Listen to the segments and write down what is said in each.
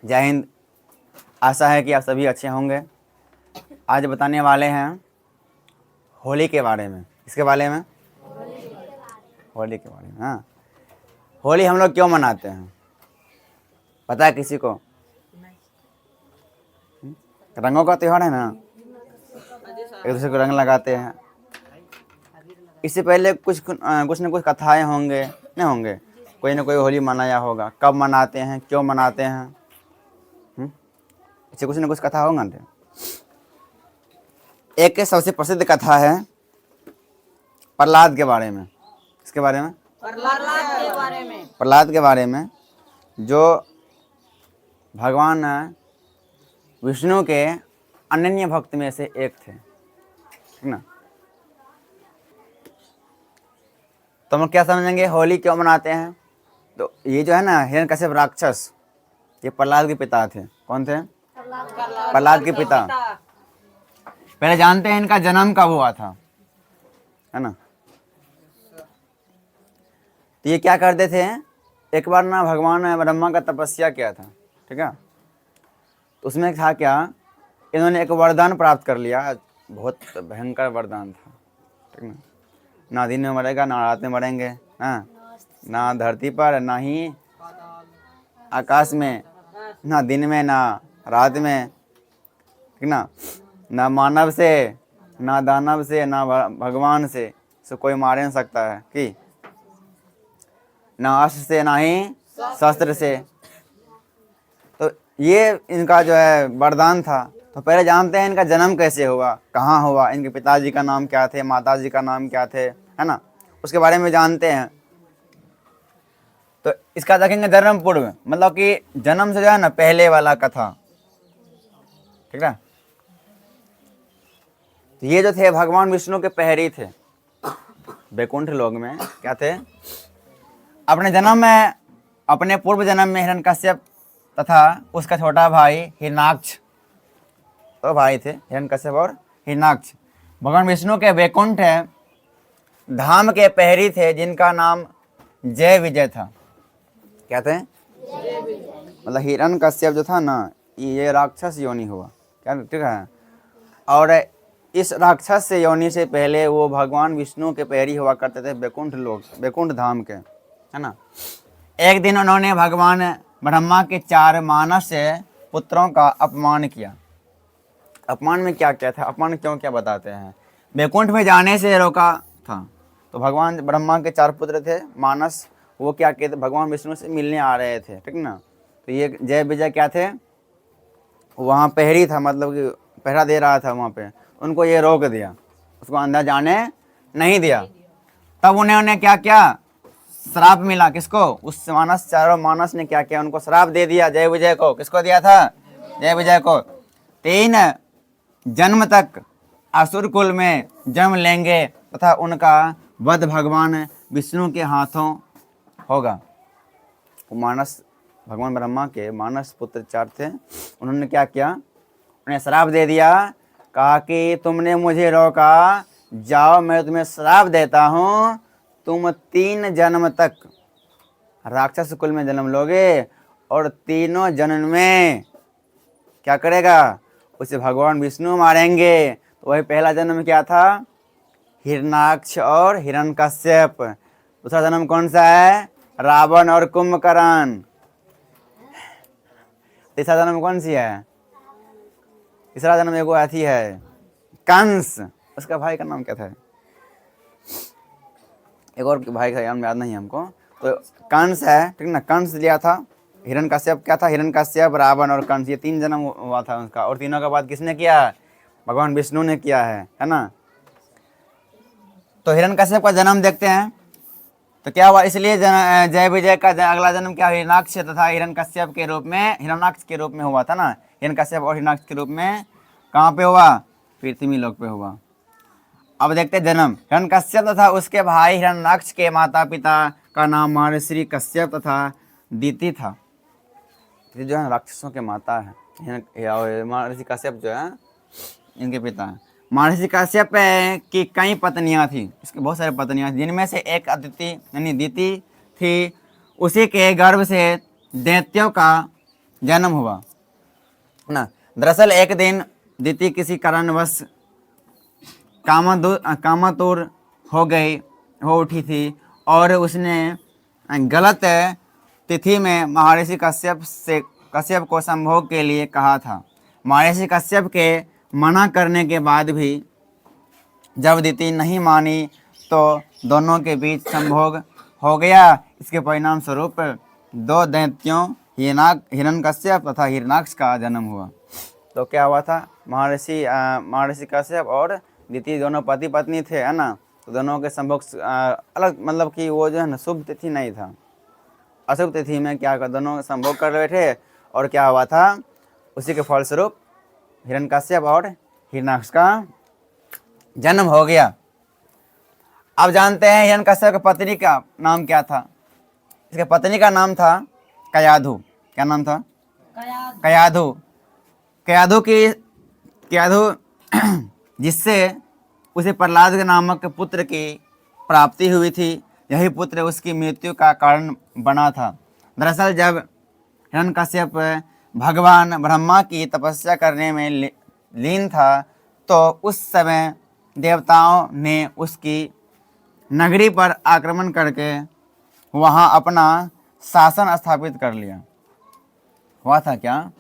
जय हिंद। आशा है कि आप सभी अच्छे होंगे। आज बताने वाले हैं होली के बारे में। इसके बारे में होली के बारे में। हाँ, होली हम लोग क्यों मनाते हैं पता है किसी को? रंगों का त्योहार है ना, एक दूसरे को रंग लगाते हैं। इससे पहले कुछ न कुछ कथाएं होंगे, नहीं होंगे? कोई ना कोई होली मनाया होगा। कब मनाते हैं, क्यों मनाते हैं, इससे कुछ न कुछ कथा होगा ना। एक सबसे प्रसिद्ध कथा है प्रहलाद के बारे में। इसके बारे में प्रहलाद के बारे में, जो भगवान विष्णु के अनन्य भक्त में से एक थे, ठीक ना। तो हम क्या समझेंगे होली क्यों मनाते हैं? तो ये जो है ना, हिरण्यकश्यप राक्षस, ये प्रहलाद के पिता थे। कौन थे? प्रहलाद के पिता। पहले जानते हैं इनका जन्म कब हुआ था, है ना। तो ये क्या करते थे, एक बार ना भगवान ब्रह्मा का तपस्या किया था, ठीक है। तो उसमें था क्या, इन्होंने एक वरदान प्राप्त कर लिया। बहुत भयंकर वरदान था, ठीक ना। ना दिन में मरेगा, ना रात में मरेंगे, हाँ, ना धरती पर, ना ही आकाश में, ना दिन में ना रात में, ठीक ना। ना मानव से, ना दानव से, ना भगवान से कोई मार नहीं सकता है कि ना अस्त्र से, ना ही शस्त्र से। तो ये इनका जो है वरदान था। तो पहले जानते हैं इनका जन्म कैसे हुआ, कहाँ हुआ, इनके पिताजी का नाम क्या थे, माताजी का नाम क्या थे, है ना, उसके बारे में जानते हैं। तो इसका देखेंगे जन्म पूर्व, मतलब कि जन्म से जो है ना पहले वाला कथा, ठीक है। तो ये जो थे भगवान विष्णु के पहरी थे, वैकुंठ लोक में क्या थे। अपने जन्म में, अपने पूर्व जन्म में हिरण्यकश्यप तथा उसका छोटा भाई हिरण्याक्ष, तो भाई थे हिरण्यकश्यप और हिरण्याक्ष, भगवान विष्णु के वैकुंठ धाम के पहरी थे, जिनका नाम जय विजय था। क्या थे? मतलब हिरण्यकश्यप जो था ना, ये राक्षस योनि हुआ, क्या, ठीक है। और इस राक्षस से योनि से पहले वो भगवान विष्णु के पैरी हुआ करते थे वैकुंठ लोक, वैकुंठ धाम के, है ना। एक दिन उन्होंने भगवान ब्रह्मा के 4 मानस पुत्रों का अपमान किया। अपमान में क्या क्या था, अपमान क्यों क्या बताते हैं, वैकुंठ में जाने से रोका था। तो भगवान ब्रह्मा के 4 पुत्र थे मानस, वो क्या कहते, भगवान विष्णु से मिलने आ रहे थे, ठीक ना। तो ये जय विजय क्या थे, वहाँ पहरी था, मतलब कि पहरा दे रहा था वहाँ पे। उनको ये रोक दिया, उसको अंदर जाने नहीं दिया। तब उन्होंने क्या किया, श्राप मिला। किसको? उस मानस, 4 मानस ने क्या किया, उनको श्राप दे दिया जय विजय को। किसको दिया था? जय विजय को। 3 जन्म तक असुर कुल में जन्म लेंगे तथा उनका वध भगवान विष्णु के हाथों होगा। मानस, भगवान ब्रह्मा के मानस पुत्र 4 थे, उन्होंने क्या किया, उन्हें श्राप दे दिया। कहा कि तुमने मुझे रोका, जाओ मैं तुम्हें श्राप देता हूँ, तुम 3 जन्म तक राक्षस कुल में जन्म लोगे और तीनों जन्म में क्या करेगा, उसे भगवान विष्णु मारेंगे। तो वही पहला जन्म क्या था, हिरण्याक्ष और हिरण्यकश्यप। दूसरा जन्म कौन सा है, रावण और कुंभकर्ण। तीसरा जन्म कौन सी है, तीसरा जन्म एगो अथी है कंस, उसका भाई का नाम क्या था, एक और भाई का नाम याद नहीं हमको। तो कंस है, ठीक ना, कंस लिया था। हिरण्यकश्यप क्या था, हिरण्यकश्यप, रावण और कंस, ये 3 जन्म हुआ था उसका। और तीनों का बाद किसने किया, भगवान विष्णु ने किया है ना। तो हिरण्यकश्यप का जन्म देखते हैं। तो क्या हुआ, इसलिए जय विजय का अगला जन्म क्या, हिरण्याक्ष तथा हिरण्यकश्यप के रूप में, हिरण्याक्ष के रूप में हुआ था ना। हिरण्यकश्यप और हिरण्याक्ष के रूप में कहाँ पे हुआ, पृथ्वी लोक पे हुआ। अब देखते जन्म, हिरण्यकश्यप तथा उसके भाई हिरण्याक्ष के माता पिता का नाम महर्षि कश्यप तथा दीति था। ये जो है राक्षसों के माता है, महर्षि कश्यप जो है इनके पिता है। महर्षि कश्यप की कई पत्नियां थी, इसकी बहुत सारी पत्नियां थी, जिनमें से एक अदिति यानी दीति थी। उसी के गर्भ से दैत्यों का जन्म हुआ ना। दरअसल एक दिन दिति किसी कारणवश कामातुर हो उठी थी और उसने गलत तिथि में महर्षि कश्यप को संभोग के लिए कहा था। महर्षि कश्यप के मना करने के बाद भी जब दिति नहीं मानी तो दोनों के बीच संभोग हो गया। इसके परिणाम स्वरूप दो दैत्यों हिरण्यकश्यप तथा हिरण्याक्ष का जन्म हुआ। तो क्या हुआ था, महर्षि कश्यप और दिति दोनों पति पत्नी थे, है ना। तो दोनों के संभोग अलग, मतलब कि वो जो है ना शुभ तिथि नहीं था, अशुभ तिथि में क्या कर दोनों संभोग कर रहे थे। और क्या हुआ था, उसी के फलस्वरूप हिरण्यकश्यप और हिरण्याक्ष का जन्म हो गया। अब जानते हैं हिरण्यकश्यप की पत्नी का नाम क्या था। इसके पत्नी का नाम था कयाधु। क्या नाम था? कयाधु। कयाधु जिससे उसे प्रहलाद नामक पुत्र की प्राप्ति हुई थी। यही पुत्र उसकी मृत्यु का कारण बना था। दरअसल जब हिरण्यकश्यप भगवान ब्रह्मा की तपस्या करने में लीन था तो उस समय देवताओं ने उसकी नगरी पर आक्रमण करके वहां अपना शासन स्थापित कर लिया। हुआ था क्या,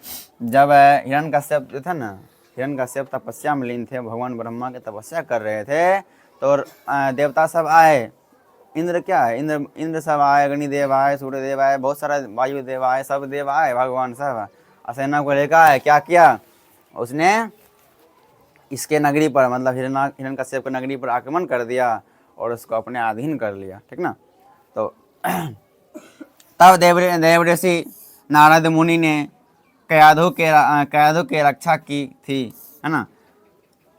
जब हिरण्यकश्यप जो था ना, हिरण्यकश्यप तपस्या में लीन थे, भगवान ब्रह्मा की तपस्या कर रहे थे, तो देवता सब आए। इंद्र क्या है, इंद्र सब आए, अग्निदेव आए, सूर्यदेव आए, बहुत सारा वायुदेव आए, सब देव आए, भगवान सब सेना को लेकर आए। क्या किया उसने, इसके नगरी पर, मतलब हिरण्यकश्यप की नगरी पर आक्रमण कर दिया और उसको अपने अधीन कर लिया, ठीक ना। तो तब देवऋषि नारद मुनि ने कयाधु के रक्षा की थी, है ना,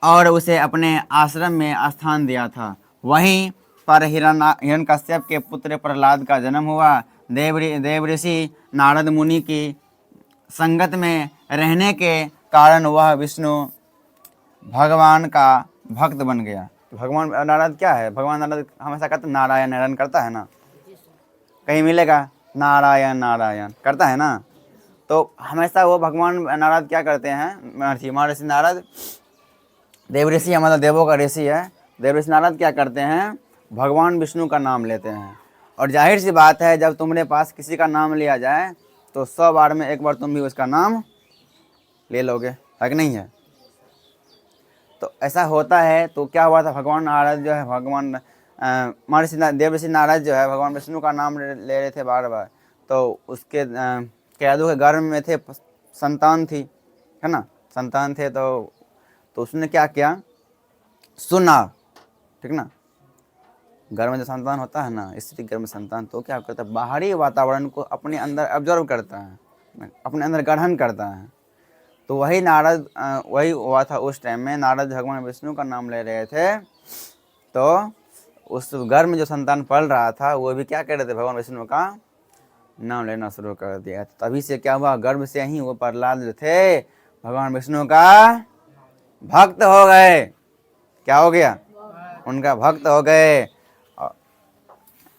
और उसे अपने आश्रम में स्थान दिया था। वहीं पर हिरण्यकश्यप के पुत्र प्रहलाद का जन्म हुआ। देवऋषि नारद मुनि की संगत में रहने के कारण वह विष्णु भगवान का भक्त बन गया। भगवान नारद क्या है, भगवान नारद हमेशा कहते नारायण नारायण करता है ना, कहीं मिलेगा नारायण नारायण करता है ना। तो हमेशा वो भगवान नारद क्या करते हैं, महर्षि नारद देवऋषि है, मतलब देवों का ऋषि है। देवऋषि नारद क्या करते हैं, भगवान विष्णु का नाम लेते हैं। और जाहिर सी बात है, जब तुम्हारे पास किसी का नाम लिया जाए तो 100 बार में एक बार तुम भी उसका नाम ले लोगे, है कि नहीं है। तो ऐसा होता है। तो क्या हुआ था, भगवान नारद जो है, भगवान महर्षि देवऋषि नारद जो है भगवान विष्णु का नाम ले रहे थे बार बार। तो उसके कयाधु के गर्भ में थे, संतान थी, है ना, संतान थे। तो उसने क्या किया, सुना, ठीक ना, घर में जो संतान होता है ना, स्त्री गर्भ में संतान, तो क्या करता है, बाहरी वातावरण को अपने अंदर ऑब्जर्व करता है, अपने अंदर ग्रहण करता है। तो वही नारद, वही हुआ था उस टाइम में। नारद भगवान विष्णु का नाम ले रहे थे, तो उस घर में जो संतान पल रहा था वो भी क्या कर रहे थे, भगवान विष्णु का नाम लेना शुरू कर दिया। तभी से क्या हुआ, गर्भ से ही वो प्रहलाद जो थे भगवान विष्णु का भक्त हो गए। क्या हो गया, उनका भक्त हो गए।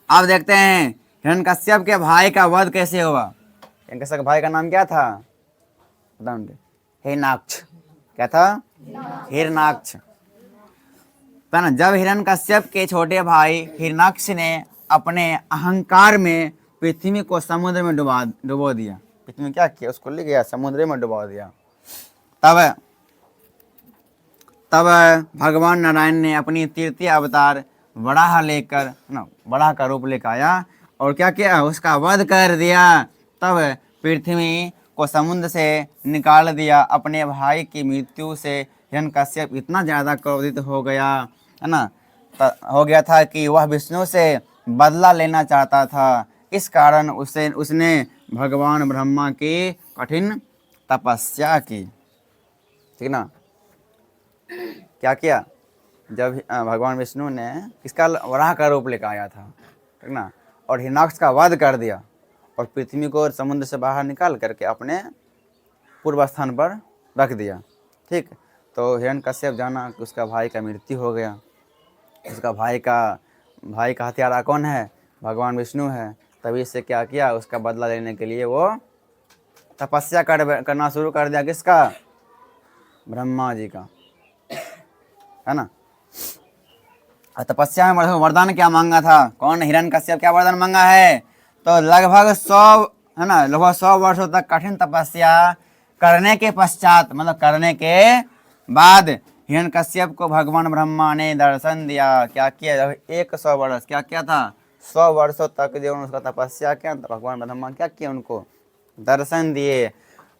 अब देखते हैं हिरण्यकश्यप के भाई का वध कैसे हुआ। हिरण्यकश्यप के भाई का नाम क्या था, हिरण्याक्ष। क्या था, हिरण्याक्ष, था ना। जब हिरण्यकश्यप के छोटे भाई हिरण्याक्ष ने अपने अहंकार में पृथ्वी को समुद्र में डुबो दिया। पृथ्वी में क्या किया, उसको ले गया समुद्र में डुबो दिया। तब भगवान नारायण ने अपनी तृतीय अवतार वराह लेकर ना, वराह का रूप लेकर आया और क्या किया, उसका वध कर दिया। तब पृथ्वी को समुद्र से निकाल दिया। अपने भाई की मृत्यु से हिरण्यकश्यप इतना ज़्यादा क्रोधित हो गया, है ना, हो गया था कि वह विष्णु से बदला लेना चाहता था। इस कारण उसने भगवान ब्रह्मा की कठिन तपस्या की, ठीक ना। क्या किया, जब भगवान विष्णु ने किसका वराह का रूप लेकर आया था, ठीक ना, और हिरण्याक्ष का वध कर दिया और पृथ्वी को समुद्र से बाहर निकाल करके अपने पूर्व स्थान पर रख दिया, ठीक। तो हिरण्यकश्यप जाना कि उसका भाई का मृत्यु हो गया। उसका भाई का हत्यारा कौन है, भगवान विष्णु है। तभी से क्या किया, उसका बदला लेने के लिए वो तपस्या करना शुरू कर दिया। किसका? ब्रह्मा जी का, है ना। और तपस्या में वरदान क्या मांगा था? कौन? हिरण्यकश्यप क्या वरदान मांगा है? तो लगभग 100, है ना, लगभग 100 वर्षों तक कठिन तपस्या करने के पश्चात, मतलब करने के बाद हिरण्यकश्यप को भगवान ब्रह्मा ने दर्शन दिया। क्या किया? 100 वर्ष क्या किया था? 100 वर्षों तक जो उसका तपस्या किया, तो भगवान ब्रह्मा क्या किया? उनको दर्शन दिए।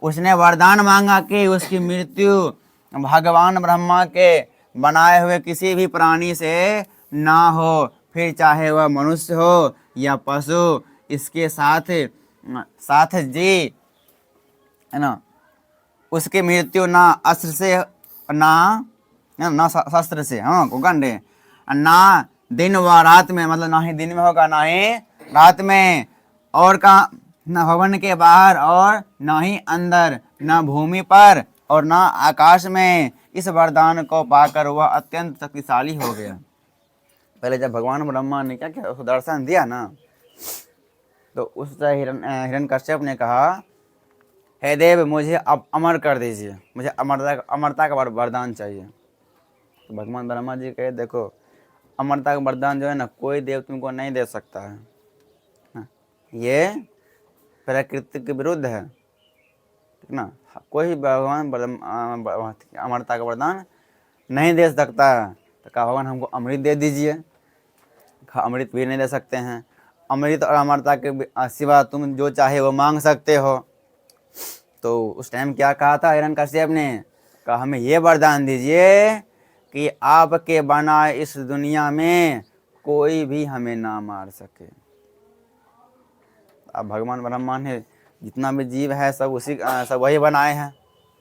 उसने वरदान मांगा कि उसकी मृत्यु भगवान ब्रह्मा के बनाए हुए किसी भी प्राणी से ना हो, फिर चाहे वह मनुष्य हो या पशु। इसके साथ साथ जी, है ना, उसकी मृत्यु ना अस्त्र से, ना शस्त्र से, हाँ उगंडे, ना दिन व रात में, मतलब ना ही दिन में होगा ना ही रात में, और का न भवन के बाहर और ना ही अंदर, न भूमि पर और ना आकाश में। इस वरदान को पाकर वह अत्यंत शक्तिशाली हो गया। पहले जब भगवान ब्रह्मा ने क्या किया, उसको दर्शन दिया ना, तो उस हिरण्यकश्यप ने कहा, हे देव, मुझे अब अमर कर दीजिए, मुझे अमरता का वरदान चाहिए। तो भगवान ब्रह्मा जी कहे, देखो, अमरता का वरदान जो है ना, कोई देव तुमको नहीं दे सकता है, ये प्रकृति के विरुद्ध है, ठीक ना। कोई भगवान अमरता का वरदान नहीं दे सकता है। तो कहा, भगवान हमको अमृत दे दीजिए। अमृत भी नहीं दे सकते हैं। अमृत और अमरता के सिवा तुम जो चाहे वो मांग सकते हो। तो उस टाइम क्या कहा था हिरण्यकश्यप ने? कहा, हमें ये वरदान दीजिए कि आपके बनाए इस दुनिया में कोई भी हमें ना मार सके। अब भगवान ब्रह्मा ने जितना भी जीव है सब वही बनाए हैं।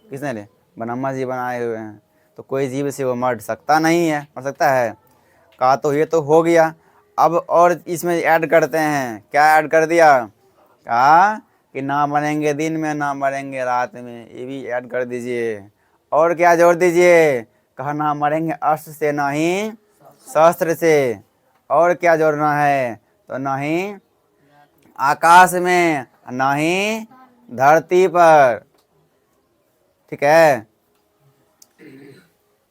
किसने ने? ब्रह्मा जी बनाए हुए हैं। तो कोई जीव से वो मर सकता नहीं है, मर सकता है? कहा, तो ये तो हो गया। अब और इसमें ऐड करते हैं। क्या ऐड कर दिया? कहा कि ना मरेंगे दिन में, ना मरेंगे रात में, ये भी ऐड कर दीजिए। और क्या जोड़ दीजिए? कहा, ना मरेंगे अस्त्र से, ना ही शस्त्र से। और क्या जोड़ना है? तो ना ही आकाश में, ना ही धरती पर, ठीक है,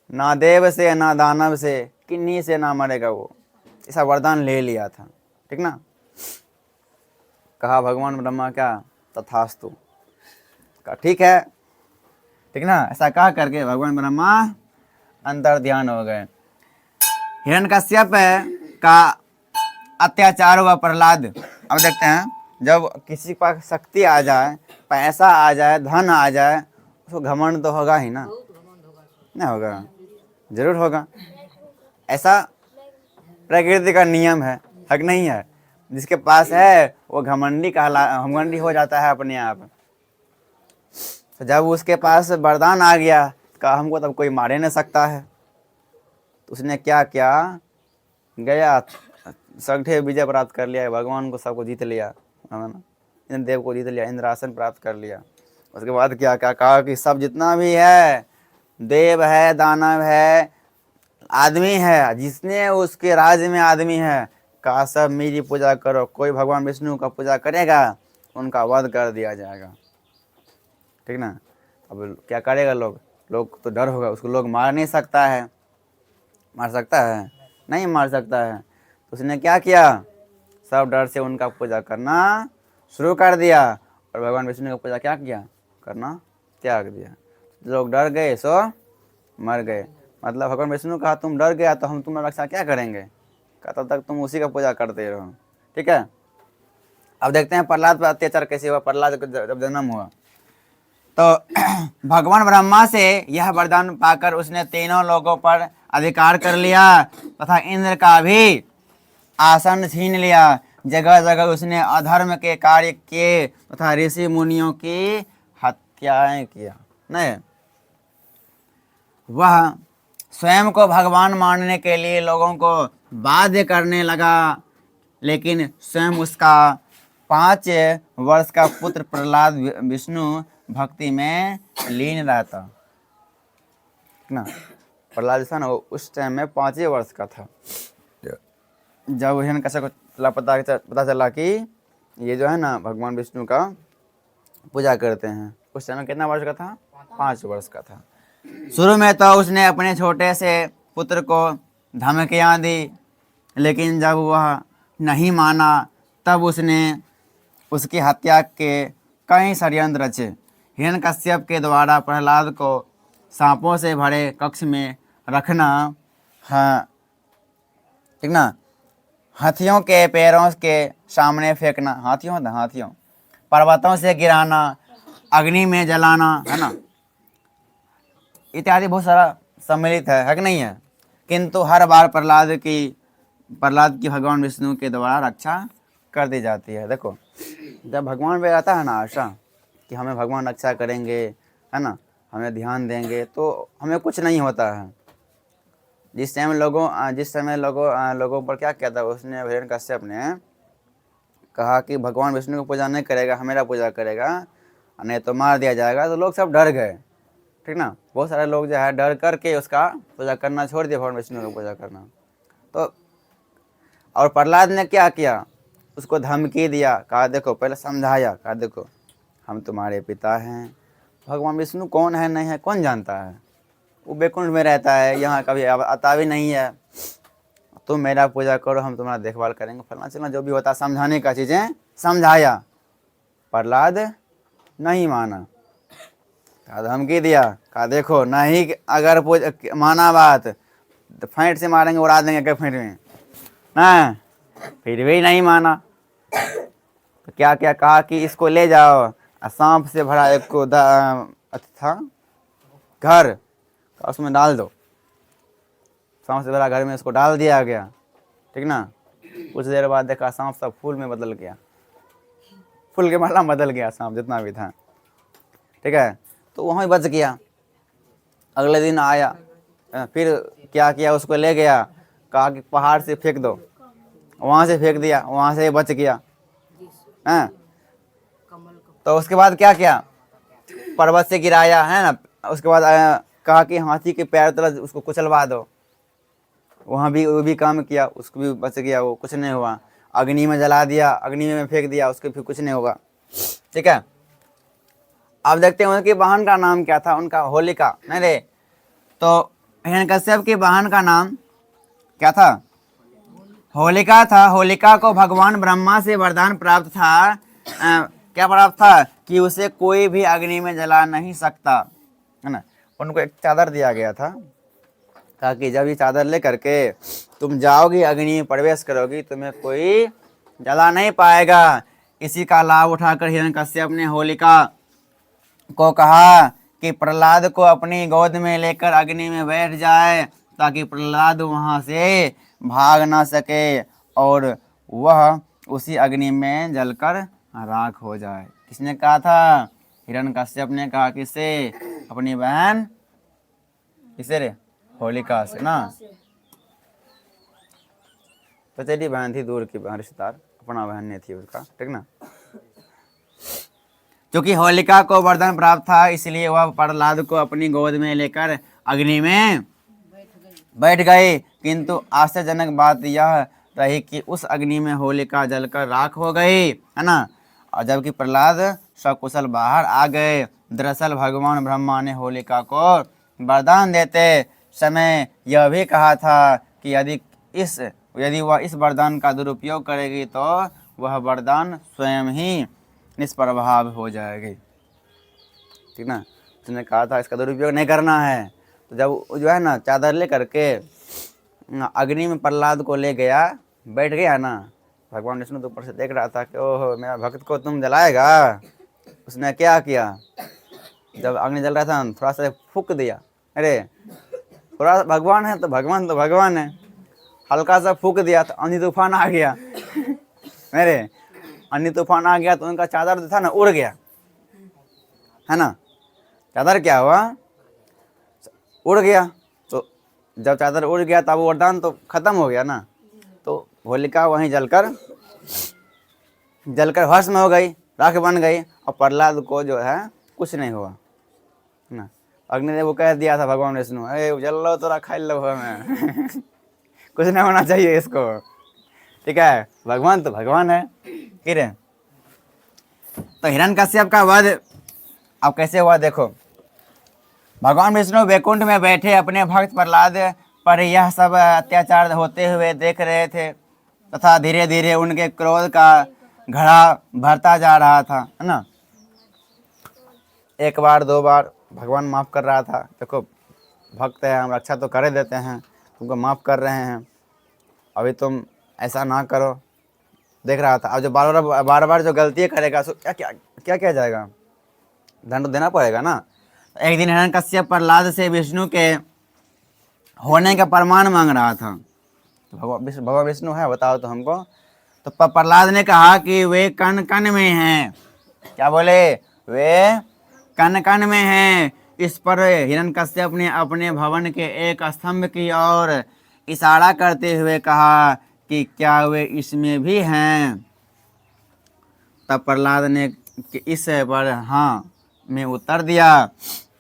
ना देव से ना दानव से, किन्हीं से ना मरेगा वो। ऐसा वरदान ले लिया था, ठीक ना। कहा भगवान ब्रह्मा क्या? तथास्तु। कहा, ठीक है, ठीक ना। ऐसा कहा करके भगवान ब्रह्मा अंतर ध्यान हो गए। हिरण्यकश्यप का अत्याचार हुआ प्रहलाद। अब देखते हैं, जब किसी के पास शक्ति आ जाए, पैसा आ जाए, धन आ जाए, उसको घमंड तो होगा ही ना, नहीं होगा? जरूर होगा। ऐसा प्रकृति का नियम है कि नहीं है? जिसके पास है वो घमंडी हो जाता है अपने आप। तो जब उसके पास वरदान आ गया, कहा हमको तब कोई मारे नहीं सकता है। तो उसने क्या किया? गया, सगठे विजय प्राप्त कर लिया, भगवान को सबको जीत लिया, है ना, इंद्रदेव को जीत लिया, इंद्रासन प्राप्त कर लिया। उसके बाद क्या क्या कहा कि सब जितना भी है, देव है, दानव है, आदमी है, जिसने उसके राज्य में आदमी है, कहा सब मेरी पूजा करो। कोई भगवान विष्णु का पूजा करेगा, उनका वध कर दिया जाएगा, ठीक ना। अब क्या करेगा लोग तो डर होगा, उसको लोग मार नहीं सकता है। मार सकता है? नहीं मार सकता है। तो उसने क्या किया? सब डर से उनका पूजा करना शुरू कर दिया, और भगवान विष्णु का पूजा क्या किया? करना त्याग दिया। लोग डर गए सो मर गए। मतलब भगवान विष्णु कहा, तुम डर गया तो हम तुम्हारा रक्षा क्या करेंगे? कहा, तब तक तुम उसी का पूजा करते रहो, ठीक है। अब देखते हैं प्रहलाद पर अत्याचार कैसे हुआ। प्रहलाद का जब जन्म हुआ, तो भगवान ब्रह्मा से यह वरदान पाकर उसने तीनों लोगों पर अधिकार कर लिया तथा इंद्र का भी आसन छीन लिया। जगह जगह उसने अधर्म के कार्य किए तथा ऋषि मुनियों की हत्याएं किया। नहीं, वह स्वयं को भगवान मानने के लिए लोगों को बाध्य करने लगा, लेकिन स्वयं उसका 5 वर्ष का पुत्र प्रहलाद विष्णु भक्ति में लीन रहता, ना। प्रहलाद था ना, वो उस टाइम में 5 वर्ष का था। जब हिरण्यकश्यप को पता चला कि ये जो है ना भगवान विष्णु का पूजा करते हैं। उस समय कितना वर्ष का था? 5 वर्ष का था। शुरू में तो उसने अपने छोटे से पुत्र को धमकियाँ दी, लेकिन जब वह नहीं माना तब उसने उसकी हत्या के कई षड्यंत्र रचे। हिरण्यकश्यप के द्वारा प्रहलाद को सांपों से भरे कक्ष में रखना, हाँ ठीक ना, हाथियों के पैरों के सामने फेंकना, हाथियों पर्वतों से गिराना, अग्नि में जलाना, है ना, इत्यादि बहुत सारा सम्मिलित है कि नहीं है। किंतु हर बार प्रहलाद की भगवान विष्णु के द्वारा रक्षा कर दी जाती है। देखो, जब भगवान पे आता है ना आशा कि हमें भगवान रक्षा करेंगे, है ना, हमें ध्यान देंगे, तो हमें कुछ नहीं होता है। जिस समय लोगों पर क्या किया था उसने, हिरण्यकश्यप ने कहा कि भगवान विष्णु की पूजा नहीं करेगा, हमेरा पूजा करेगा, नहीं तो मार दिया जाएगा, तो लोग सब डर गए, ठीक ना। बहुत सारे लोग जो है डर करके उसका पूजा करना छोड़ दिया, भगवान विष्णु की पूजा करना। तो और प्रहलाद ने क्या किया, उसको धमकी दिया, कहा देखो, पहले समझाया, कहा देखो हम तुम्हारे पिता हैं, भगवान विष्णु कौन है नहीं है कौन जानता है, वो बैकुंठ में रहता है, यहाँ कभी आता भी नहीं है, तुम मेरा पूजा करो, हम तुम्हारा देखभाल करेंगे, फलना चलना जो भी होता, समझाने का चीज़ें समझाया। प्रहलाद नहीं माना, कहा धमकी दिया, कहा देखो नहीं अगर माना बात तो फेंट से मारेंगे, उड़ा देंगे क्या फेंट में ना। फिर भी नहीं माना, तो क्या क्या कहा कि इसको ले जाओ, सांप से भरा एक को था घर, उसमें डाल दो, सांप से भरा घर में उसको डाल दिया गया, ठीक ना। कुछ देर बाद देखा सांप सब फूल में बदल गया, फूल के माला बदल गया सांप जितना भी था, ठीक है। तो वहीं बच गया। अगले दिन आया, फिर क्या किया, उसको ले गया, कहा कि पहाड़ से फेंक दो, वहाँ से फेंक दिया, वहाँ से बच गया, हैं। तो उसके बाद क्या किया, पर्वत से गिराया, है ना। उसके बाद कहा कि हाथी के पैर तले उसको कुचलवा दो, वहाँ भी वो भी काम किया, उसको भी बच गया, वो कुछ नहीं हुआ। अग्नि में जला दिया, अग्नि में फेंक दिया, उसके फिर कुछ नहीं होगा, ठीक है। आप देखते हैं उनकी बहन का नाम क्या था, उनका होलिका, नहीं रे, तो हिरण्यकश्यप की बहन का नाम क्या था, होलिका था। होलिका को भगवान ब्रह्मा से वरदान प्राप्त था, क्या प्राप्त था कि उसे कोई भी अग्नि में जला नहीं सकता, है ना। उनको एक चादर दिया गया था, कहा कि जब ये चादर ले करके तुम जाओगी, अग्नि में प्रवेश करोगी, तुम्हें कोई जला नहीं पाएगा। इसी का लाभ उठाकर हिरण्यकश्यप ने होलिका को कहा कि प्रहलाद को अपनी गोद में लेकर अग्नि में बैठ जाए, ताकि प्रहलाद वहां से भाग ना सके और वह उसी अग्नि में जलकर राख हो जाए। किसने कहा था, हिरण्यकश्यप ने कहा, किससे, अपनी बहन, किससे रे, होलिका से ना। तो तेरी बहन थी, दूर की बहन, रिश्तेदार, अपना बहन नहीं थी उसका, ठीक ना। क्योंकि होलिका को वरदान प्राप्त था, इसलिए वह प्रहलाद को अपनी गोद में लेकर अग्नि में बैठ गए। किंतु आश्चर्यजनक बात यह रही कि उस अग्नि में होलिका जलकर राख हो गई, है ना, और जबकि प्रहलाद सकुशल बाहर आ गए। दरअसल भगवान ब्रह्मा ने होलिका को वरदान देते समय यह भी कहा था कि यदि वह इस वरदान का दुरुपयोग करेगी तो वह वरदान स्वयं ही निष्प्रभाव हो जाएगी, ठीक ना। उसने कहा था इसका दुरुपयोग नहीं करना है। तो जब जो है ना चादर ले करके अग्नि में प्रहलाद को ले गया, बैठ गया ना, भगवान विष्णु तो ऊपर से देख रहा था कि ओहो मेरा भक्त को तुम जलाएगा। उसने क्या किया, जब अग्नि जल रहा था थोड़ा सा फूंक दिया, अरे थोड़ा भगवान है तो भगवान है, हल्का सा फूंक दिया तो आंधी तूफान आ गया, मेरे आंधी तूफान आ गया तो उनका चादर जो था ना उड़ गया, है ना। चादर क्या हुआ, उड़ गया। तो जब चादर उड़ गया तब वरदान तो खत्म हो गया ना। तो होलिका वहीं जलकर भस्म हो गई, राख बन गई, और प्रहलाद को जो है कुछ नहीं हुआ ना। अग्निदेव को कह दिया था भगवान विष्णु, अरे जल लो तोरा खा लो हमें कुछ नहीं होना चाहिए इसको, ठीक है। भगवान तो भगवान है, किरे। तो हिरण्यकश्यप का वध अब कैसे हुआ देखो। भगवान विष्णु वैकुंठ में बैठे अपने भक्त प्रहलाद पर यह सब अत्याचार होते हुए देख रहे थे तथा धीरे धीरे उनके क्रोध का घड़ा भरता जा रहा था, है ना। एक बार दो बार भगवान माफ़ कर रहा था, देखो भक्त है हम रक्षा तो कर देते हैं, तुमको माफ़ कर रहे हैं, अभी तुम ऐसा ना करो, देख रहा था। अब जो बार बार जो गलती करेगा सो क्या क्या क्या किया जाएगा, दंड देना पड़ेगा ना। एक दिन हिरण्यकश्यप प्रहलाद से विष्णु के होने का प्रमाण मांग रहा था। तो भगवान विष्णु है बताओ तो हमको। तो प्रहलाद ने कहा कि वे कण कण में हैं। क्या बोले, वे कण कण में हैं। इस पर हिरण्यकश्यप ने अपने भवन के एक स्तंभ की ओर इशारा करते हुए कहा कि क्या वे इसमें भी हैं। तब प्रहलाद ने इस पर हाँ में उत्तर दिया।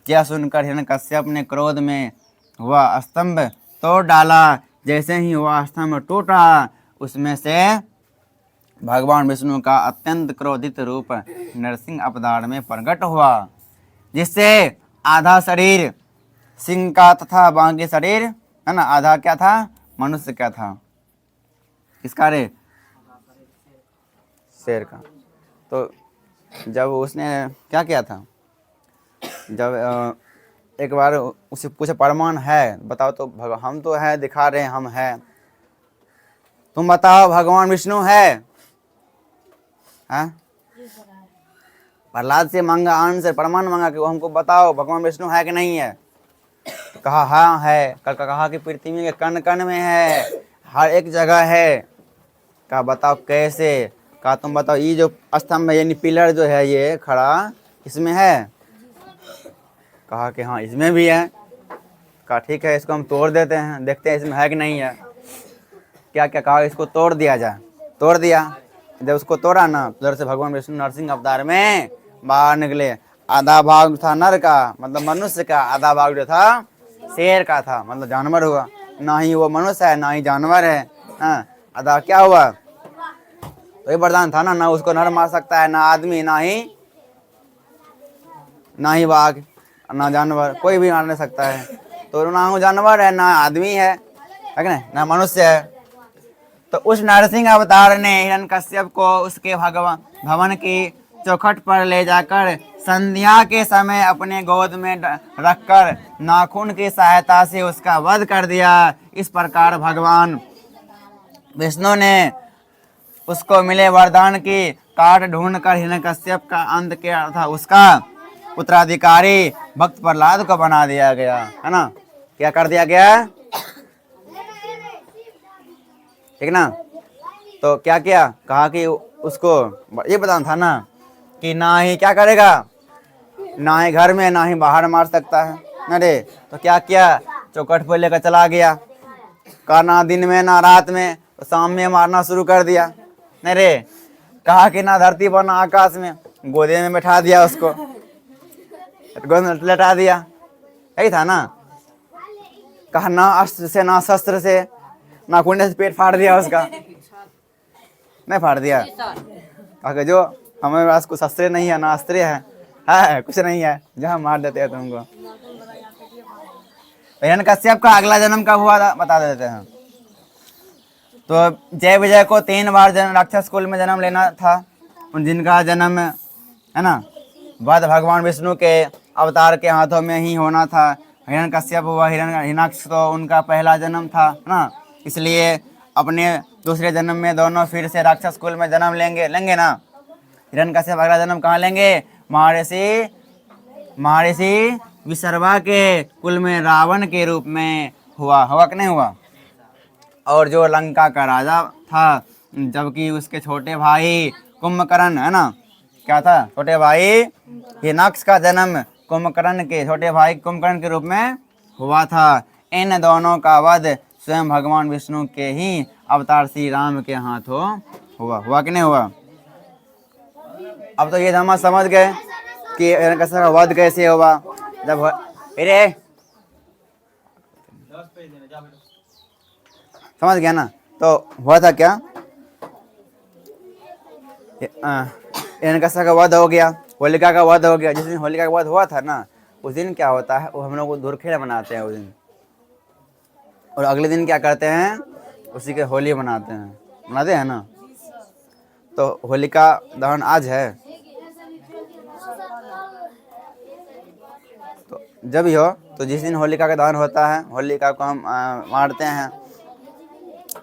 यह सुनकर हिरण्यकश्यप ने क्रोध में वह स्तंभ तोड़ डाला। जैसे ही वह स्तंभ टूटा उसमें से भगवान विष्णु का अत्यंत क्रोधित रूप नरसिंह अवतार में प्रकट हुआ, जिससे आधा शरीर सिंह का तथा बाकी शरीर, है ना, आधा क्या था, मनुष्य का था। किसका रे, शेर का। तो जब उसने क्या किया था, जब एक बार उसे पूछे प्रमाण है बताओ तो हम तो है दिखा रहे हैं हम है, तुम बताओ भगवान विष्णु है। प्रहलाद से मांगा आंसर, प्रमाण मांगा कि वो हमको बताओ भगवान विष्णु है कि नहीं है। तो कहा हाँ है। कहा कि पृथ्वी के कण कण में है, हर एक जगह है। कहा बताओ कैसे। कहा तुम बताओ ये जो स्तंभ है यानी पिलर जो है ये खड़ा इसमें है। कहा कि हाँ इसमें भी है। कहा ठीक है इसको हम तोड़ देते हैं, देखते हैं इसमें है कि नहीं है। क्या क्या कहा, इसको तोड़ दिया जाए। तोड़ दिया। जब उसको तोड़ा ना उधर से भगवान विष्णु नरसिंह अवतार में बाहर निकले। आधा भाग था नर का मतलब मनुष्य का, आधा भाग जो था शेर का था मतलब जानवर हुआ। ना ही वो मनुष्य है ना ही जानवर है। आधा क्या हुआ, तो ये वरदान था ना उसको नर मार सकता है, ना आदमी, ना ही बाघ, ना जानवर, कोई भी मार नहीं सकता है। तो ना वो जानवर है ना आदमी है कि नहीं, ना मनुष्य है। तो उस नरसिंह अवतार ने हिरण्यकश्यप को उसके भवन की चौखट पर ले जाकर संध्या के समय अपने गोद में रखकर नाखून की सहायता से उसका वध कर दिया। इस प्रकार भगवान विष्णु ने उसको मिले वरदान की काट ढूंढकर हिरण्यकश्यप का अंत किया था, उसका उत्तराधिकारी भक्त प्रहलाद को बना दिया गया, है ना। क्या कर दिया गया, ठीक ना। तो क्या किया, कहा कि उसको ये बताना था ना कि ना ही क्या करेगा, ना ही घर में ना ही बाहर मार सकता है। अरे तो क्या किया, चौखट पर लेकर चला गया। कहा ना दिन में ना रात में, तो शाम में मारना शुरू कर दिया। अरे कहा कि ना धरती पर ना आकाश में, गोदे में बैठा दिया उसको, गोद में लटा दिया, यही था ना। कहा ना अस्त्र से ना शस्त्र से, ना कुंडे से पेट फाड़ दिया उसका, नहीं फाड़ दिया। कहा जो हमारे पास कुछ अस्त्र नहीं है ना अस्त्र है कुछ नहीं है, जहाँ मार देते हैं तुमको। हिरण्यकश्यप का अगला जन्म कब हुआ बता देते हैं। तो जय विजय को 3 बार राक्षस कुल में जन्म लेना था, जिनका जन्म है ना वध भगवान विष्णु के अवतार के हाथों में ही होना था। हिरण्यकश्यप व हिरण्याक्ष तो उनका पहला जन्म था ना, इसलिए अपने दूसरे जन्म में दोनों फिर से राक्षस कुल में जन्म लेंगे ना। हिरण्यकश्यप अगला जन्म कहाँ लेंगे, महर्षि विसर्वा के कुल में रावण के रूप में हुआ कि नहीं हुआ। और जो लंका का राजा था, जबकि उसके छोटे भाई कुंभकर्ण, है ना, क्या था, छोटे भाई हिरण्याक्ष का जन्म कुंभकर्ण के छोटे भाई कुंभकर्ण के रूप में हुआ था। इन दोनों का वध स्वयं भगवान विष्णु के ही अवतार श्री राम के हाथों हुआ कि नहीं हुआ। अब तो ये हम समझ गए कि हिरण्यकश्यप का वध कैसे हुआ। जब अरे समझ गया ना। तो हुआ था क्या, हिरण्यकश्यप का वध हो गया, होलिका का वध हो गया। जिस दिन होलिका का वध हुआ था ना, उस दिन क्या होता है, वो हम लोग धुरखेल मनाते हैं उस दिन, और अगले दिन क्या करते हैं, उसी के होली मनाते हैं ना। तो होलिका दहन आज है, तो जब भी हो, तो जिस दिन होलिका का दहन होता है, होलिका को हम मारते हैं,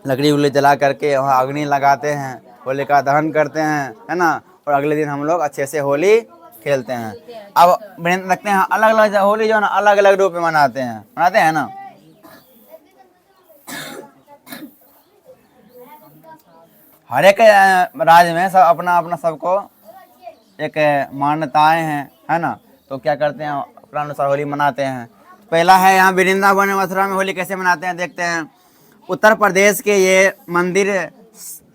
लकड़ी उकड़ी जला करके वहाँ अग्नि लगाते हैं, होलिका दहन करते हैं, है ना। और अगले दिन हम लोग अच्छे से होली खेलते हैं। अब रखते हैं अलग अलग होली जो है ना, अलग अलग रूप में मनाते हैं ना। हर एक राज्य में सब अपना अपना सबको एक मान्यताएं हैं, है ना। तो क्या करते हैं, अपना अनुसार होली मनाते हैं। पहला है यहाँ वृंदावन मथुरा में होली कैसे मनाते हैं, देखते हैं। उत्तर प्रदेश के ये मंदिर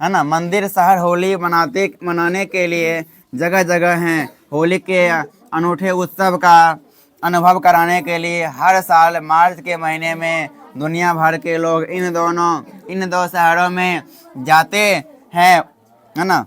है ना, मंदिर शहर होली मनाने के लिए जगह जगह हैं। होली के अनूठे उत्सव का अनुभव कराने के लिए हर साल मार्च के महीने में दुनिया भर के लोग इन दो शहरों में जाते हैं, है ना।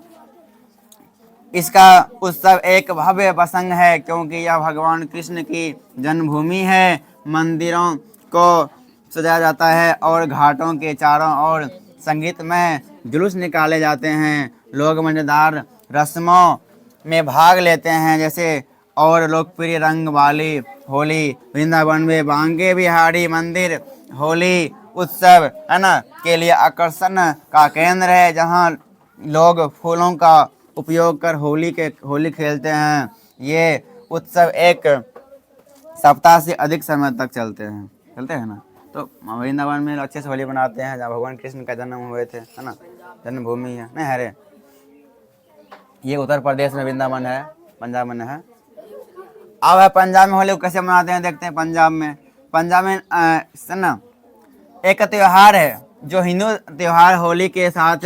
इसका उत्सव एक भव्य प्रसंग है, क्योंकि यह भगवान कृष्ण की जन्मभूमि है। मंदिरों को सजाया जाता है और घाटों के चारों ओर संगीतमय जुलूस निकाले जाते हैं। लोग मजेदार रस्मों में भाग लेते हैं, जैसे और लोकप्रिय रंग वाली होली वृंदावन में बांके बिहारी मंदिर होली उत्सव, है ना, के लिए आकर्षण का केंद्र है, जहां लोग फूलों का उपयोग कर होली खेलते हैं। ये उत्सव एक सप्ताह से अधिक समय तक चलते हैं ना। तो वृंदावन में अच्छे से होली मनाते हैं, जहाँ भगवान कृष्ण का जन्म हुए थे, है ना, जन्मभूमि है नहीं हरे। ये उत्तर प्रदेश में वृंदावन है, पंजाब में है। अब है पंजाब में होली कैसे मनाते हैं, देखते हैं। पंजाब में ना एक त्यौहार है जो हिंदू त्यौहार होली के साथ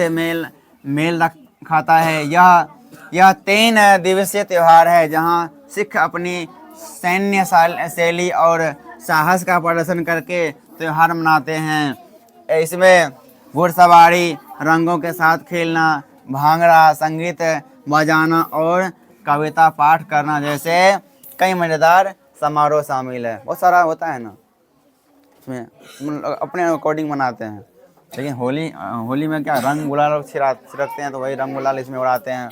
मेल खाता है। यह 3 दिवसीय त्यौहार है, जहां सिख अपनी सैन्य शैली और साहस का प्रदर्शन करके त्यौहार मनाते हैं। इसमें घुड़सवारी, रंगों के साथ खेलना, भांगड़ा, संगीत बजाना और कविता पाठ करना जैसे कई मजेदार समारोह शामिल है। बहुत सारा होता है ना, इसमें अपने अकॉर्डिंग मनाते हैं। लेकिन होली में क्या रंग गुलाल छिड़कते हैं, तो वही रंग गुलाल इसमें उड़ाते हैं।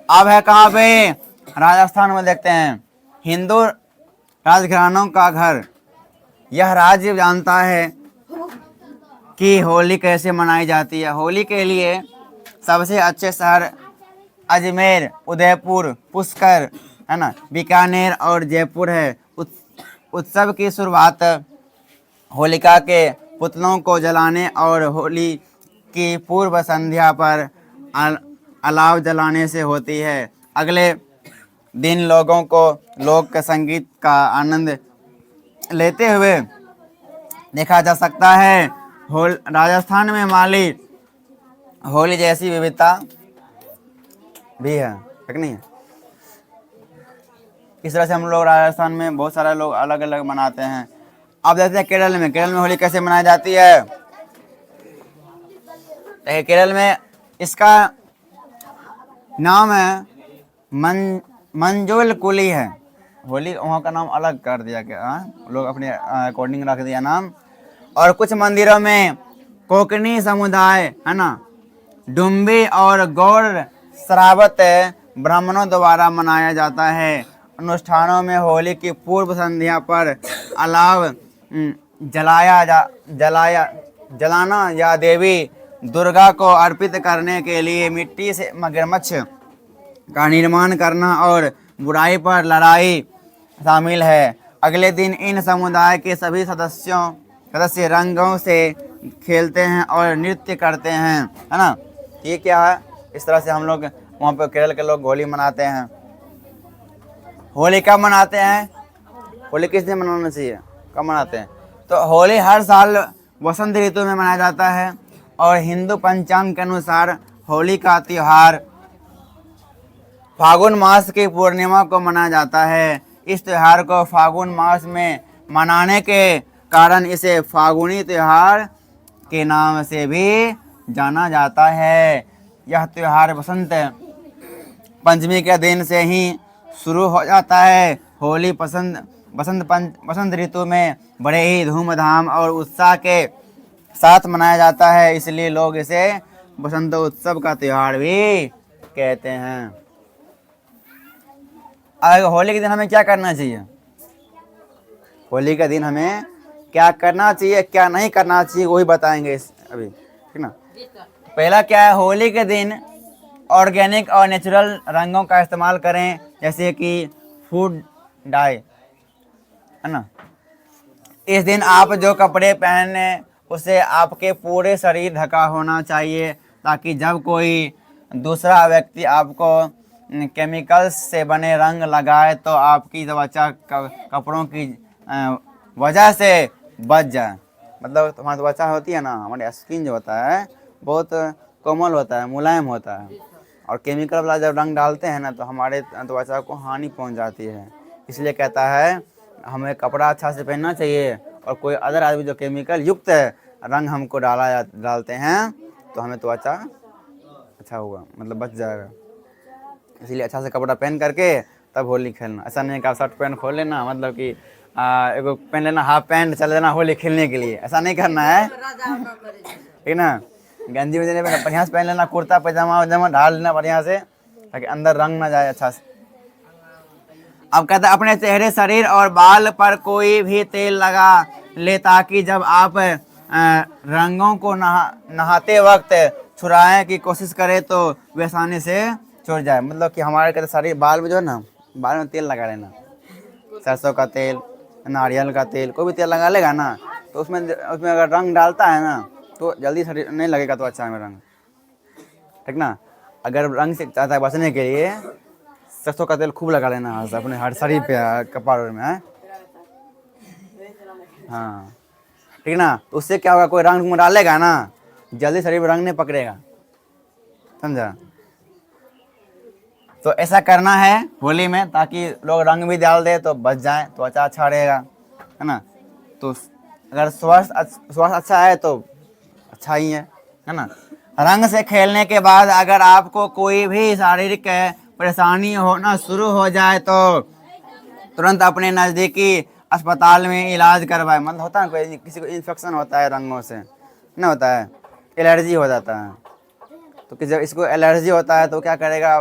अब है कहाँ पे, राजस्थान में देखते हैं। हिंदू राजघरानों का घर यह राज्य जानता है कि होली कैसे मनाई जाती है। होली के लिए सबसे अच्छे शहर अजमेर, उदयपुर, पुष्कर, है ना, बीकानेर और जयपुर है। उत्सव की शुरुआत होलिका के पुतलों को जलाने और होली की पूर्व संध्या पर अलाव जलाने से होती है। अगले दिन लोगों को लोक संगीत का आनंद लेते हुए देखा जा सकता है। राजस्थान में माली होली जैसी विविधता भी है कि नहीं है। इस तरह से हम लोग राजस्थान में बहुत सारे लोग अलग अलग मनाते हैं। अब देखते हैं केरल में होली कैसे मनाई जाती है। केरल में इसका नाम है मंजुल कुली है। होली वहाँ का नाम अलग कर दिया गया, लोग अपने अकॉर्डिंग रख दिया नाम। और कुछ मंदिरों में कोकनी समुदाय, है ना, डुम्बी और गौर श्रावत ब्राह्मणों द्वारा मनाया जाता है। अनुष्ठानों में होली की पूर्व संध्या पर अलाव जलाना या देवी दुर्गा को अर्पित करने के लिए मिट्टी से मगरमच्छ का निर्माण करना और बुराई पर लड़ाई शामिल है। अगले दिन इन समुदाय के सभी सदस्य रंगों से खेलते हैं और नृत्य करते हैं, है ना। ये क्या है, इस तरह से हम लोग वहाँ पे केरल के लोग होली मनाते हैं। होली कब मनाते हैं, होली किस दिन मनाना चाहिए, कब मनाते हैं, तो होली हर साल वसंत ऋतु में मनाया जाता है। और हिंदू पंचांग के अनुसार होली का त्यौहार फागुन मास की पूर्णिमा को मनाया जाता है। इस त्यौहार को फागुन मास में मनाने के कारण इसे फागुनी त्यौहार के नाम से भी जाना जाता है। यह त्यौहार वसंत पंचमी के दिन से ही शुरू हो जाता है। होली बसंत ऋतु में बड़े ही धूमधाम और उत्साह के साथ मनाया जाता है, इसलिए लोग इसे बसंत उत्सव का त्योहार भी कहते हैं। अब होली के दिन हमें क्या करना चाहिए? होली के दिन हमें क्या करना चाहिए, क्या नहीं करना चाहिए, वही बताएंगे अभी, ठीक ना। पहला क्या है, होली के दिन ऑर्गेनिक और नेचुरल रंगों का इस्तेमाल करें, जैसे कि फूड डाई, है ना। इस दिन आप जो कपड़े पहने उसे आपके पूरे शरीर ढका होना चाहिए, ताकि जब कोई दूसरा व्यक्ति आपको केमिकल्स से बने रंग लगाए तो आपकी त्वचा कपड़ों की वजह से बच जाए। मतलब हमारी त्वचा होती है ना, हमारी स्किन जो होता है बहुत कोमल होता है, मुलायम होता है, और केमिकल वाला जब रंग डालते हैं ना तो हमारे त्वचा को हानि पहुंच जाती है। इसलिए कहता है हमें कपड़ा अच्छा से पहनना चाहिए, और कोई अदर आदमी जो केमिकल युक्त रंग हमको डालते हैं तो हमें त्वचा अच्छा होगा, मतलब बच जाएगा। इसीलिए अच्छा से कपड़ा पहन करके तब होली खेलना। ऐसा नहीं कि आप शर्ट पैंट खोल लेना, मतलब कि एगो पहन लेना हाफ पैंट चल लेना होली खेलने के लिए, ऐसा नहीं करना है, ठीक ना। गंजी वंजी नहीं पहनना, बढ़िया से पहन लेना, कुर्ता पैजामा ढाल लेना बढ़िया से, ताकि अंदर रंग ना जाए अच्छा से। अब कहता है अपने चेहरे, शरीर और बाल पर कोई भी तेल लगा ले, ताकि जब आप रंगों को नहाते वक्त छुड़ाने की कोशिश करें तो वे आसानी से छूट जाए। मतलब कि हमारे कहते शरीर बाल में जो है ना, बाल में तेल लगा लेना, सरसों का तेल, नारियल का तेल, कोई भी तेल लगा लेगा ना तो उसमें अगर रंग डालता है ना तो जल्दी शरीर नहीं लगेगा, तो अच्छा है रंग, ठीक ना। अगर रंग से चाहता है बचने के लिए सरसों का तेल खूब लगा लेना अपने हर शरीर पे, कपाड़ में, हाँ, ठीक ना। तो उससे क्या होगा, कोई रंग डालेगा ना जल्दी शरीर में रंग नहीं पकड़ेगा, समझा। तो ऐसा करना है होली में, ताकि लोग रंग भी डाल दे तो बच जाए, तो अच्छा रहेगा, है ना। तो अगर स्वास्थ्य अच्छा है तो अच्छा ही है ना। रंग से खेलने के बाद अगर आपको कोई भी शारीरिक परेशानी होना शुरू हो जाए तो तुरंत अपने नज़दीकी अस्पताल में इलाज करवाए। मतलब होता है कोई किसी को इन्फेक्शन होता है रंगों से, ना होता है, एलर्जी हो जाता है, तो कि जब इसको एलर्जी होता है तो क्या करेगा,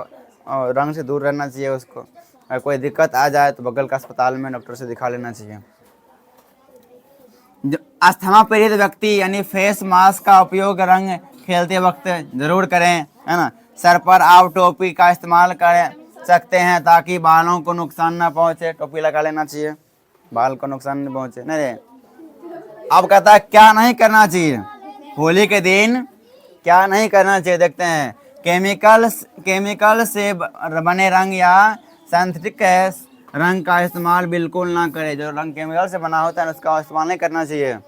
रंग से दूर रहना चाहिए उसको। अगर कोई दिक्कत आ जाए तो बगल का अस्पताल में डॉक्टर से दिखा लेना चाहिए। अस्थमा पीड़ित व्यक्ति यानी फेस मास्क का उपयोग रंग खेलते वक्त जरूर करें, है ना। सर पर आप टोपी का इस्तेमाल कर सकते हैं ताकि बालों को नुकसान ना पहुंचे, टोपी लगा लेना चाहिए, बाल को नुकसान नहीं पहुंचे। नहीं, अब कहता है क्या नहीं करना चाहिए होली के दिन, क्या नहीं करना चाहिए, देखते हैं। केमिकल से बने रंग या सिंथेटिक रंग का इस्तेमाल बिल्कुल ना करें। जो रंग केमिकल से बना होता है उसका इस्तेमाल नहीं करना चाहिए।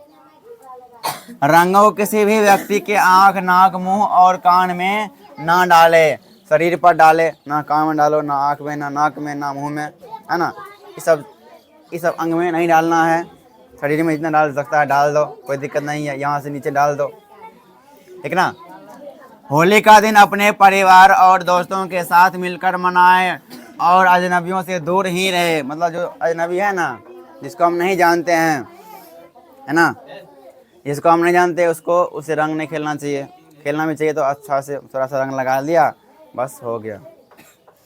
रंगों को किसी भी व्यक्ति के आंख, नाक, मुंह और कान में ना डाले, शरीर पर डाले, ना कान में डालो, ना आंख में, ना नाक में, ना मुंह में, है ना। ये सब अंग में नहीं डालना है। शरीर में जितना डाल सकता है डाल दो, कोई दिक्कत नहीं है, यहाँ से नीचे डाल दो, ठीक ना। होली का दिन अपने परिवार और दोस्तों के साथ मिलकर मनाएं और अजनबियों से दूर ही रहे। मतलब जो अजनबी है ना, जिसको हम नहीं जानते हैं, है ना, जिसको हम नहीं जानते उसे रंग नहीं खेलना चाहिए। खेलना भी चाहिए तो अच्छा से थोड़ा सा रंग लगा दिया, बस हो गया,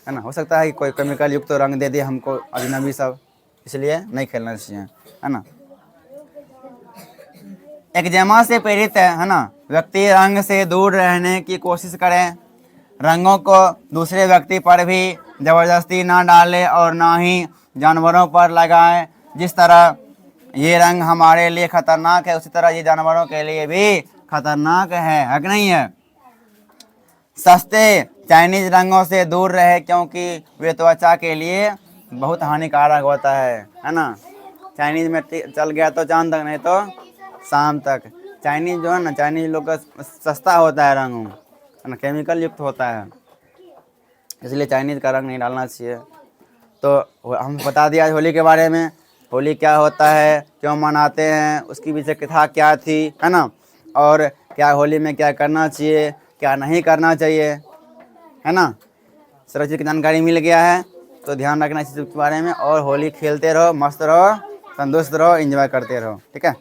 है ना। हो सकता है कि कोई केमिकल युक्त तो रंग दे दे हमको अजनबी सब, इसलिए नहीं खेलना चाहिए, है ना। एक्जिमा से पीड़ित है ना व्यक्ति रंग से दूर रहने की कोशिश करें। रंगों को दूसरे व्यक्ति पर भी ज़बरदस्ती ना डालें और ना ही जानवरों पर लगाएं। जिस तरह ये रंग हमारे लिए खतरनाक है, उसी तरह ये जानवरों के लिए भी खतरनाक है कि नहीं है। सस्ते चाइनीज रंगों से दूर रहे क्योंकि वे त्वचा के लिए बहुत हानिकारक होता है ना। चाइनीज में चल गया तो चांद तक, नहीं तो शाम तक। चाइनीज जो है ना, चाइनीज लोग का सस्ता होता है रंग, है ना, केमिकल युक्त होता है, इसलिए चाइनीज का रंग नहीं डालना चाहिए। तो हम बता दिया होली के बारे में, होली क्या होता है, क्यों मनाते हैं, उसकी पीछे कथा क्या थी, है ना, और क्या होली में क्या करना चाहिए, क्या नहीं करना चाहिए, है ना। सारी चीज़ की जानकारी मिल गया है। तो ध्यान रखना इस चीज़ के बारे में, और होली खेलते रहो, मस्त रहो, तंदुरुस्त रहो, एंजॉय करते रहो, ठीक है।